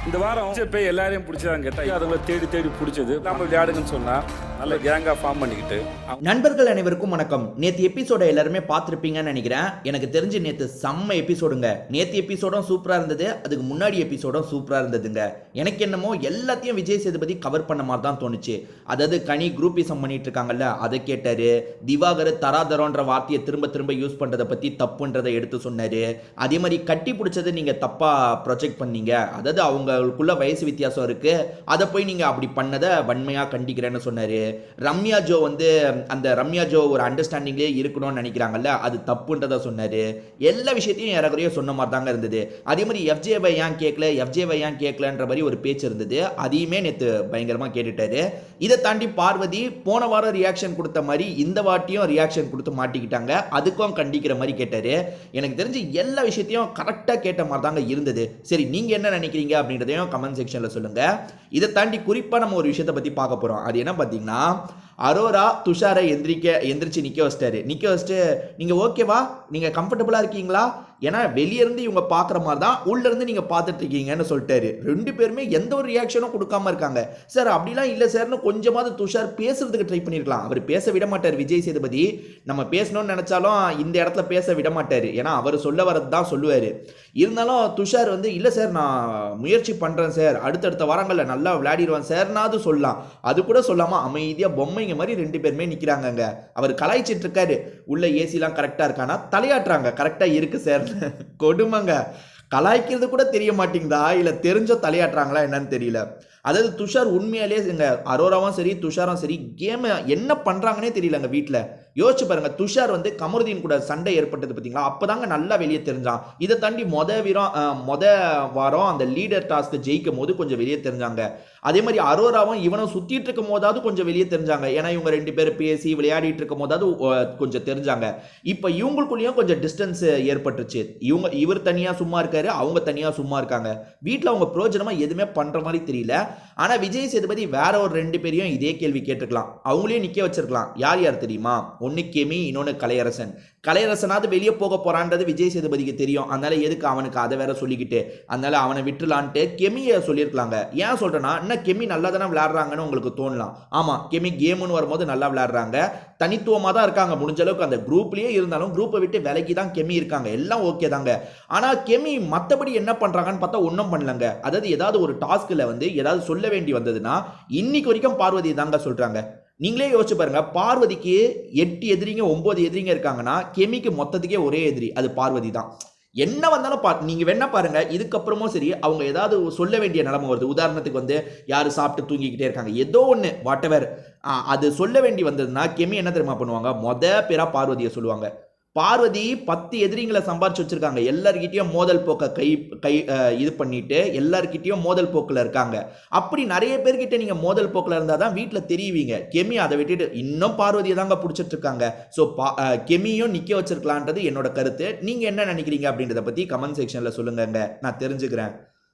இந்த வாரம் போய் எல்லாரையும் பிடிச்சதான் கேட்டால் அதுங்களை தேடி தேடி பிடிச்சது நம்ம விளையாடுங்கன்னு சொன்னால் நல்ல கேங்காக ஃபார்ம் பண்ணிக்கிட்டு. நண்பர்கள் அனைவருக்கும் வணக்கம். நேற்று எபிசோட எல்லாருமே பார்த்துருப்பீங்கன்னு நினைக்கிறேன். எனக்கு தெரிஞ்சு நேற்று செம்ம எபிசோடுங்க. நேற்று எபிசோடும் சூப்பராக இருந்தது, அதுக்கு முன்னாடி எபிசோடும் சூப்பராக இருந்ததுங்க. எனக்கு என்னமோ எல்லாத்தையும் விஜய் சேதுபதி கவர் பண்ண மாதிரி தான் தோணுச்சு. அதாவது கனி குரூப்பிசம் பண்ணிட்டு இருக்காங்கல்ல, அதை கேட்டாரு. திவாகர் தராதரன்ற வார்த்தையை திரும்ப திரும்ப யூஸ் பண்ணுறதை பற்றி தப்புன்றதை எடுத்து சொன்னார். அதே மாதிரி கட்டி பிடிச்சது நீங்கள் தப்பாக ப்ரொஜெக்ட் பண்ணீங்க, அதாவது அவங்களுக்குள்ள வயசு வித்தியாசம் இருக்கு, அதை போய் நீங்கள் அப்படி பண்ணதை வன்மையாக கண்டிக்கிறேன்னு சொன்னார். ரம்யா ஜோ அந்த ரம்யா ஜோ ஒரு அண்டர்ஸ்டாண்டிங்லேயே இருக்கணும்னு நினைக்கிறாங்கல்ல, அது தப்புன்றதை சொன்னார். எல்லா விஷயத்தையும் ஏறக்குறைய சொன்ன மாதிரி தாங்க இருந்தது. அதே மாதிரி எஃப்ஜேவை ஏன் கேட்கலன்ற மாதிரி ஒரு பேச்சு இருந்தது, அதையுமே நேற்று பயங்கரமாக கேட்டுட்டாரு. இதை தாண்டி பார்வதி போன வாரம் ரியாக்ஷன் கொடுத்த மாதிரி இந்த வாட்டியும் ரியாக்ஷன் கொடுத்து மாட்டிக்கிட்டாங்க, அதுக்கும் கண்டிக்கிற மாதிரி கேட்டார். எனக்கு தெரிஞ்சு எல்லா விஷயத்தையும் கரெக்டாக கேட்ட மாதிரி தாங்க இருந்தது. சரி, நீங்கள் என்ன நினைக்கிறீங்க அப்படின்றதையும் கமெண்ட் செக்ஷனில் சொல்லுங்கள். இதை தாண்டி குறிப்பாக நம்ம ஒரு விஷயத்தை பற்றி பார்க்க போகிறோம். அது என்ன பார்த்தீங்கன்னா, அரோரா துஷாரை எந்திரிச்சு நிற்க வச்சுட்டு நீங்கள் ஓகேவா, நீங்கள் கம்ஃபர்டபுளாக இருக்கீங்களா, ஏன்னா வெளியிருந்து இவங்க பார்க்குற மாதிரி தான் உள்ளேருந்து நீங்கள் பார்த்துட்டு இருக்கீங்கன்னு சொல்லிட்டாரு. ரெண்டு பேருமே எந்த ஒரு ரியாக்ஷனும் கொடுக்காம இருக்காங்க. சார் அப்படிலாம் இல்லை சார்னு கொஞ்சமாவது துஷார் பேசுறதுக்கு ட்ரை பண்ணியிருக்கலாம். அவர் பேச விட மாட்டார் விஜய் சேதுபதி. நம்ம பேசணும்னு நினச்சாலும் இந்த இடத்துல பேச விட மாட்டார், ஏன்னா அவர் சொல்ல வரது தான் சொல்லுவார். இருந்தாலும் துஷார் இல்லை சார் நான் முயற்சி பண்ணுறேன் சார், அடுத்தடுத்த வாரங்களில் நல்லா விளையாடிடுவேன் சார்னாவது சொல்லலாம். அது கூட சொல்லாமல் அமைதியாக பொம்மைங்க மாதிரி ரெண்டு பேருமே நிற்கிறாங்கங்க. அவர் கலாய்ச்சிட்டு இருக்காரு, உள்ள ஏசிலாம் கரெக்டாக இருக்கானா, தலையாட்டுறாங்க கரெக்டாக இருக்கு சார். கொடுமைங்க, கலாய்க்கிறது கூட தெரிய மாட்டேங்குதா, இல்லை தெரிஞ்சோ தலையாட்டுறாங்களா என்னன்னு தெரியல. அதாவது துஷார் உண்மையாலே அரோராவும் சரி துஷாரும் சரி கேமை என்ன பண்ணுறாங்கன்னே தெரியலங்க. வீட்டில் யோசிச்சு பாருங்க, துஷார் கமருதீன் கூட சண்டை ஏற்பட்டது பார்த்தீங்களா, அப்போதாங்க நல்லா வெளியே தெரிஞ்சான். இதை தாண்டி மொத வாரம் அந்த லீடர் டாஸ்க் ஜெயிக்கும் போது கொஞ்சம் வெளியே தெரிஞ்சாங்க. அதே மாதிரி அரோராவும் இவனும் சுற்றிட்டு இருக்கும் போதாவது கொஞ்சம் வெளியே தெரிஞ்சாங்க, ஏன்னா இவங்க ரெண்டு பேரும் பேசி விளையாடிட்டு இருக்கும் போதாவது கொஞ்சம் தெரிஞ்சாங்க. இப்போ இவங்களுக்குள்ளேயும் கொஞ்சம் டிஸ்டன்ஸ் ஏற்பட்டுருச்சு. இவர் தனியாக சும்மா இருக்காரு, அவங்க தனியாக சும்மா இருக்காங்க. வீட்டில் அவங்க பிரோஜனமாக எதுவுமே பண்ணுற மாதிரி தெரியல. ஆனால் விஜய் சேதுபதி வேற ஒரு ரெண்டு பேரையும் இதே கேள்வி கேட்டுருக்கலாம், அவங்களையும் நிற்க வச்சிருக்கலாம். யார் யார் தெரியுமா, ஒன்று கெமி, இன்னொன்று கலையரசனாவது வெளியே போக போறான்றது விஜய் சேதுபதிக்கு தெரியும். அதனால எதுக்கு அவனுக்கு அதை வேற சொல்லிக்கிட்டு, அதனால அவனை விட்டுலான்ட்டு கெமியை சொல்லியிருக்கலாங்க. ஏன் சொல்றேன்னா, இன்னும் கெமி நல்லா தானே விளையாடுறாங்கன்னு உங்களுக்கு தோணலாம். ஆமா, கெமி கேம்னு வரும்போது நல்லா விளையாடுறாங்க, தனித்துவமாக தான் இருக்காங்க. முடிஞ்ச அளவுக்கு அந்த குரூப்லயே இருந்தாலும் குரூப்பை விட்டு விலகி தான் கெமி இருக்காங்க, எல்லாம் ஓகே தாங்க. ஆனா கெமி மற்றபடி என்ன பண்றாங்கன்னு பார்த்தா ஒன்றும் பண்ணலங்க. அதாவது ஏதாவது ஒரு டாஸ்க்ல ஏதாவது சொல்ல வேண்டி வந்ததுன்னா இன்னைக்கு வரைக்கும் பார்வதி தாங்க சொல்றாங்க. நீங்களே யோசிச்சு பாருங்க, பார்வதிக்கு 8 எதிரிங்க 9 எதிரிங்க இருக்காங்கன்னா கெமிக்கு மொத்தத்துக்கே ஒரே எதிரி, அது பார்வதி தான். என்ன வந்தாலும் நீங்க வேணா பாருங்க, இதுக்கப்புறமும் சரி அவங்க ஏதாவது சொல்ல வேண்டிய நிலைமை வருது. உதாரணத்துக்கு யாரு சாப்பிட்டு தூங்கிக்கிட்டே இருக்காங்க, ஏதோ ஒன்று வாட்டவர், அது சொல்ல வேண்டி வந்ததுன்னா கெமி என்ன தெரியுமா பண்ணுவாங்க, பேரா பார்வதியை சொல்லுவாங்க. பார்வதி 10 எதிரிங்களை சம்பாரிச்சு வச்சிருக்காங்க, எல்லார்கிட்டையும் மோதல் போக்க இது பண்ணிட்டு எல்லார்கிட்டையும் மோதல் போக்கில் இருக்காங்க. அப்படி நிறைய பேர்கிட்ட நீங்க மோதல் போக்கில் இருந்தால் தான் வீட்டில் தெரியுவீங்க. கெமி அதை விட்டுட்டு இன்னும் பார்வதியை தாங்க பிடிச்சிட்டு இருக்காங்க. ஸோ கெமியும் நிற்க வச்சிருக்கலான்றது என்னோட கருத்து. நீங்க என்ன நினைக்கிறீங்க அப்படின்றத பத்தி கமெண்ட் செக்ஷன்ல சொல்லுங்க, நான் தெரிஞ்சுக்கிறேன்.